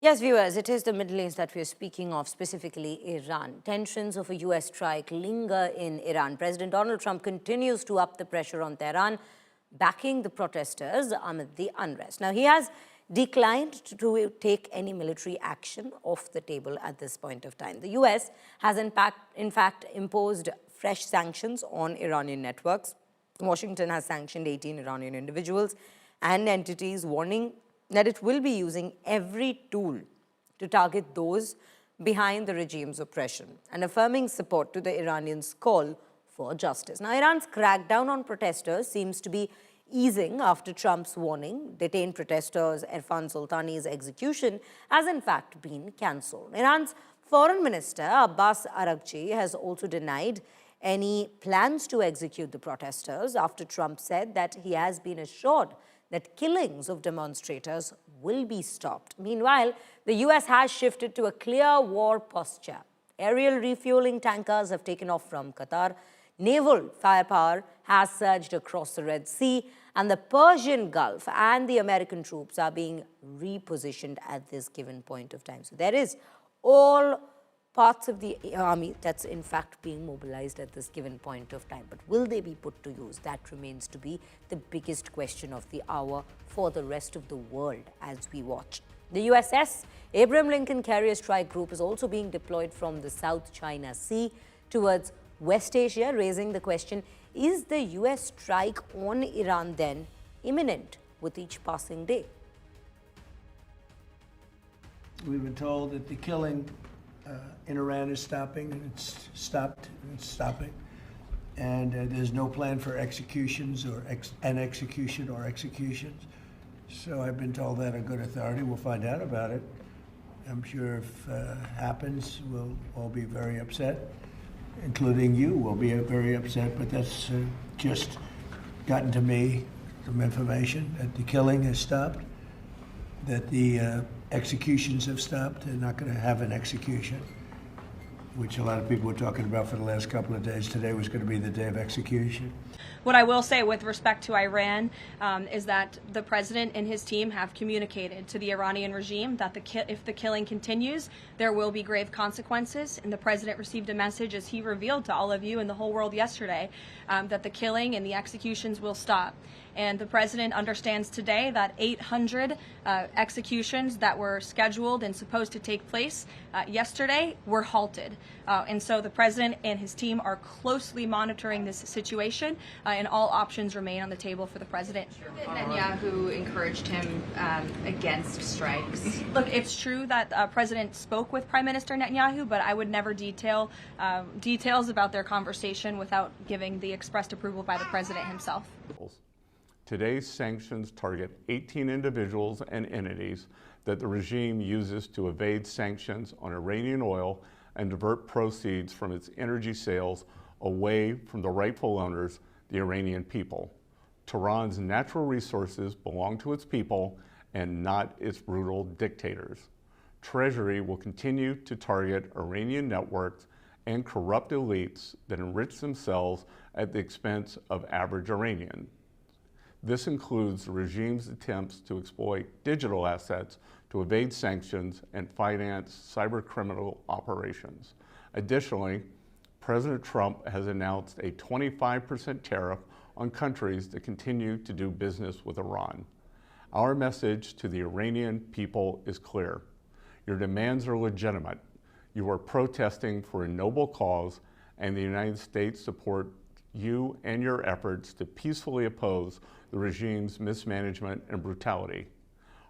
Yes, viewers, it is the Middle East that we are speaking of, specifically Iran. Tensions of a U.S. strike linger in Iran. President Donald Trump continues to up the pressure on Tehran, backing the protesters amid the unrest. Now, he has declined to take any military action off the table at this point of time. The U.S. has in fact imposed fresh sanctions on Iranian networks. Washington has sanctioned 18 Iranian individuals and entities, warning that it will be using every tool to target those behind the regime's oppression and affirming support to the Iranians' call for justice. Now, Iran's crackdown on protesters seems to be easing after Trump's warning. Detained protesters Irfan Soltani's execution has in fact been cancelled. Iran's Foreign Minister Abbas Araghchi has also denied any plans to execute the protesters after Trump said that he has been assured that killings of demonstrators will be stopped. Meanwhile, the U.S. has shifted to a clear war posture. Aerial refueling tankers have taken off from Qatar. Naval firepower has surged across the Red Sea, and the Persian Gulf and the American troops are being repositioned at this given point of time. So there is all parts of the army that's in fact being mobilized at this given point of time. But will they be put to use? That remains to be the biggest question of the hour for the rest of the world as we watch. The USS Abraham Lincoln Carrier Strike Group is also being deployed from the South China Sea towards West Asia, raising the question, is the US strike on Iran then imminent with each passing day? We've been told that the killing in Iran is stopping, and it's stopped, and it's stopping. And there's no plan for executions or executions. So I've been told that on good authority. We'll find out about it. I'm sure if it happens, we'll all be very upset, including you will be very upset, but that's just gotten to me, some information that the killing has stopped, that the executions have stopped. They're not going to have an execution, which a lot of people were talking about for the last couple of days. Today was going to be the day of execution. What I will say with respect to Iran is that the president and his team have communicated to the Iranian regime that if the killing continues, there will be grave consequences. And the president received a message, as he revealed to all of you and the whole world yesterday, that the killing and the executions will stop. And the president understands today that 800 executions that were scheduled and supposed to take place yesterday were halted. And so the president and his team are closely monitoring this situation, and all options remain on the table for the president. Netanyahu encouraged him against strikes. Look, it's true that President spoke with Prime Minister Netanyahu, but I would never details about their conversation without giving the expressed approval by the president himself. Today's sanctions target 18 individuals and entities that the regime uses to evade sanctions on Iranian oil and divert proceeds from its energy sales away from the rightful owners, the Iranian people. Tehran's natural resources belong to its people and not its brutal dictators. Treasury will continue to target Iranian networks and corrupt elites that enrich themselves at the expense of average Iranians. This includes the regime's attempts to exploit digital assets to evade sanctions and finance cybercriminal operations. Additionally, President Trump has announced a 25% tariff on countries that continue to do business with Iran. Our message to the Iranian people is clear. Your demands are legitimate. You are protesting for a noble cause, and the United States supports you and your efforts to peacefully oppose the regime's mismanagement and brutality.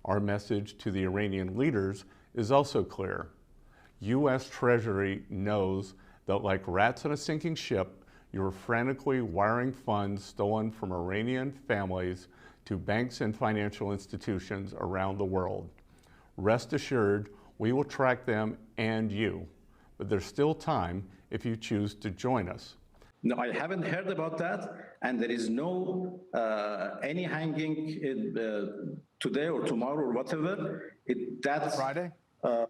Our message to the Iranian leaders is also clear. U.S. Treasury knows that like rats on a sinking ship, you are frantically wiring funds stolen from Iranian families to banks and financial institutions around the world. Rest assured, we will track them and you, but there's still time if you choose to join us. No, I haven't heard about that, and there is no any hanging today or tomorrow or whatever. That's Friday. I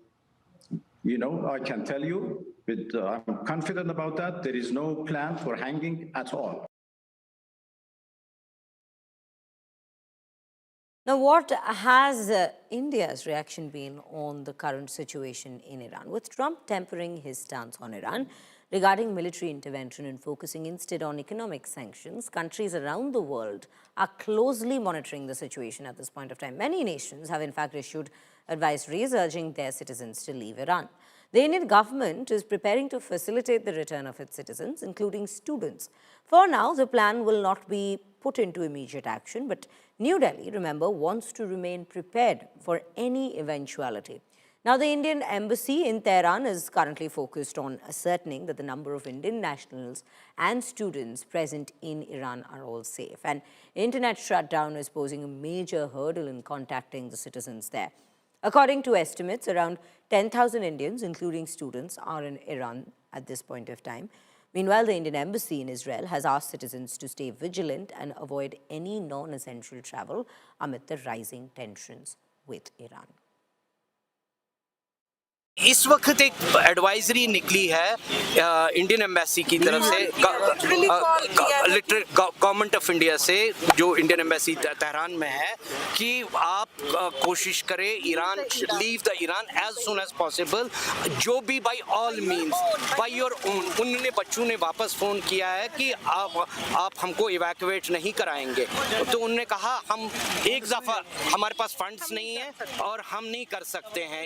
can tell you, I'm confident about that. There is no plan for hanging at all. Now, what has India's reaction been on the current situation in Iran? With Trump tempering his stance on Iran regarding military intervention and focusing instead on economic sanctions, countries around the world are closely monitoring the situation at this point of time. Many nations have in fact issued advisories urging their citizens to leave Iran. The Indian government is preparing to facilitate the return of its citizens, including students. For now, the plan will not be put into immediate action, but New Delhi, remember, wants to remain prepared for any eventuality. Now, the Indian embassy in Tehran is currently focused on ascertaining that the number of Indian nationals and students present in Iran are all safe. And internet shutdown is posing a major hurdle in contacting the citizens there. According to estimates, around 10,000 Indians, including students, are in Iran at this point of time. Meanwhile, the Indian embassy in Israel has asked citizens to stay vigilant and avoid any non-essential travel amid the rising tensions with Iran. इस वक्त एक advisory निकली है Indian embassy की तरफ से government of India से जो इंडियन एम्बेसी तेहरान में है कि आप कोशिश करें Iran leave the Iran as soon as possible जो भी by all means by your own. उन्होंने बच्चों ने वापस फ़ोन किया है कि आप हमको इवैक्यूएट नहीं कराएंगे, तो उन्होंने कहा हम एक दफ़ा हमारे पास फंड्स नहीं है और हम नहीं कर सकते हैं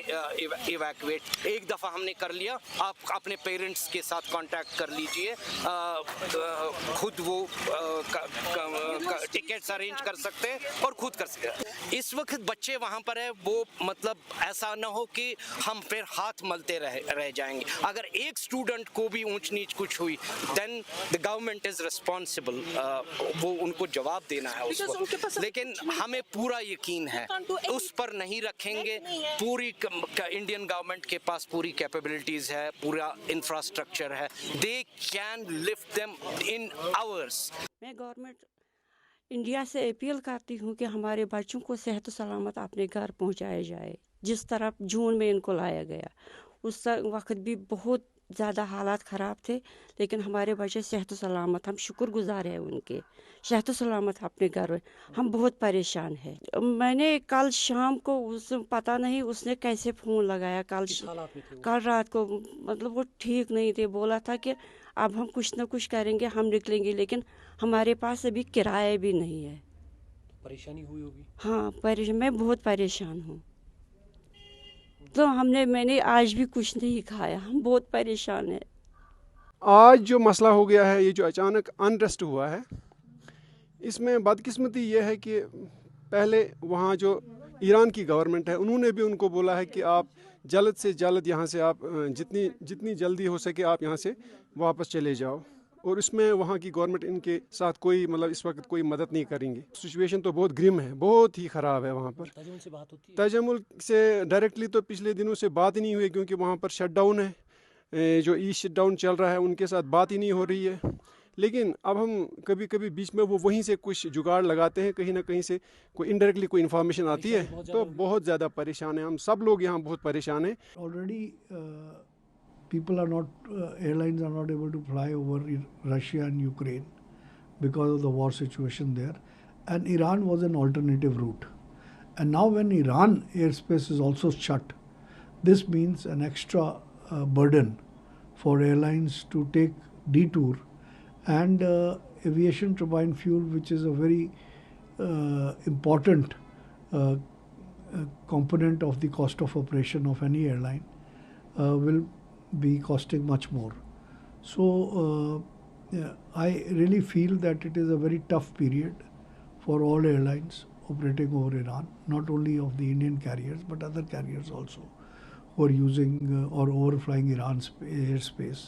इवैक्यूएट। एक दफ़ा हमने कर लिया, आप अपने पेरेंट्स के साथ कांटेक्ट कर लीजिए, खुद वो टिकट्स अरेंज कर सकते हैं और खुद कर सकते हैं। इस वक्त बच्चे वहाँ पर है, वो मतलब ऐसा ना हो कि हम फिर हाथ मलते रह जाएंगे। अगर एक स्टूडेंट को भी ऊंच नीच कुछ हुई then the government is responsible, वो उनको जवाब देना है उस वक्त। लेकिन हमें पूरा यकीन है उस पर नहीं रखेंगे। पूरी इंडियन गवर्नमेंट के पास पूरी कैपेबिलिटीज है, पूरा इंफ्रास्ट्रक्चर है, they can lift them in hours. मैं गवर्नमेंट इंडिया से अपील करती हूँ कि हमारे बच्चों को सेहत सलामत अपने घर पहुँचाया जाए। जिस तरह जून में इनको लाया गया उस वक्त भी बहुत ज़्यादा हालात ख़राब थे, लेकिन हमारे बच्चे सेहत सलामत, हम शुक्रगुजार हैं उनके, सेहत सलामत अपने घर। हम बहुत परेशान हैं। मैंने कल शाम को पता नहीं उसने कैसे फ़ोन लगाया, कल रात को, मतलब वो ठीक नहीं थे। बोला था कि अब हम कुछ ना कुछ करेंगे, हम निकलेंगे, लेकिन हमारे पास अभी किराया भी नहीं है। परेशानी हुई होगी? हाँ, मैं बहुत परेशान हूँ। तो मैंने आज भी कुछ नहीं खाया, हम बहुत परेशान हैं। आज जो मसला हो गया है, ये जो अचानक अनरेस्ट हुआ है, इसमें बदकिस्मती ये है कि पहले वहाँ जो ईरान की गवर्नमेंट है उन्होंने भी उनको बोला है कि आप जल्द से जल्द यहाँ से आप जितनी जल्दी हो सके आप यहाँ से वापस चले जाओ, और इसमें वहाँ की गवर्नमेंट इनके साथ कोई मतलब इस वक्त कोई मदद नहीं करेंगे। सिचुएशन तो बहुत ग्रिम है, बहुत ही ख़राब है वहाँ पर। तजमुल से बात होती है? तजमुल से डायरेक्टली तो पिछले दिनों से बात ही नहीं हुई, क्योंकि वहाँ पर शटडाउन है, जो शटडाउन चल रहा है उनके साथ बात ही नहीं हो रही है। लेकिन अब हम कभी कभी बीच में वो वहीं से कुछ जुगाड़ लगाते हैं, कहीं ना कहीं से कोई इनडायरेक्टली कोई इन्फॉर्मेशन आती है, तो बहुत ज़्यादा परेशान है। हम सब लोग यहाँ बहुत परेशान हैं। Already people are not, airlines are not able to fly over Russia and Ukraine because of the war situation there, and Iran was an alternative route. And now when Iran airspace is also shut, this means an extra burden for airlines to take detour, and aviation turbine fuel, which is a very important component of the cost of operation of any airline, will be costing much more. So I really feel that it is a very tough period for all airlines operating over Iran, not only of the Indian carriers but other carriers also who are using or overflying Iran's airspace.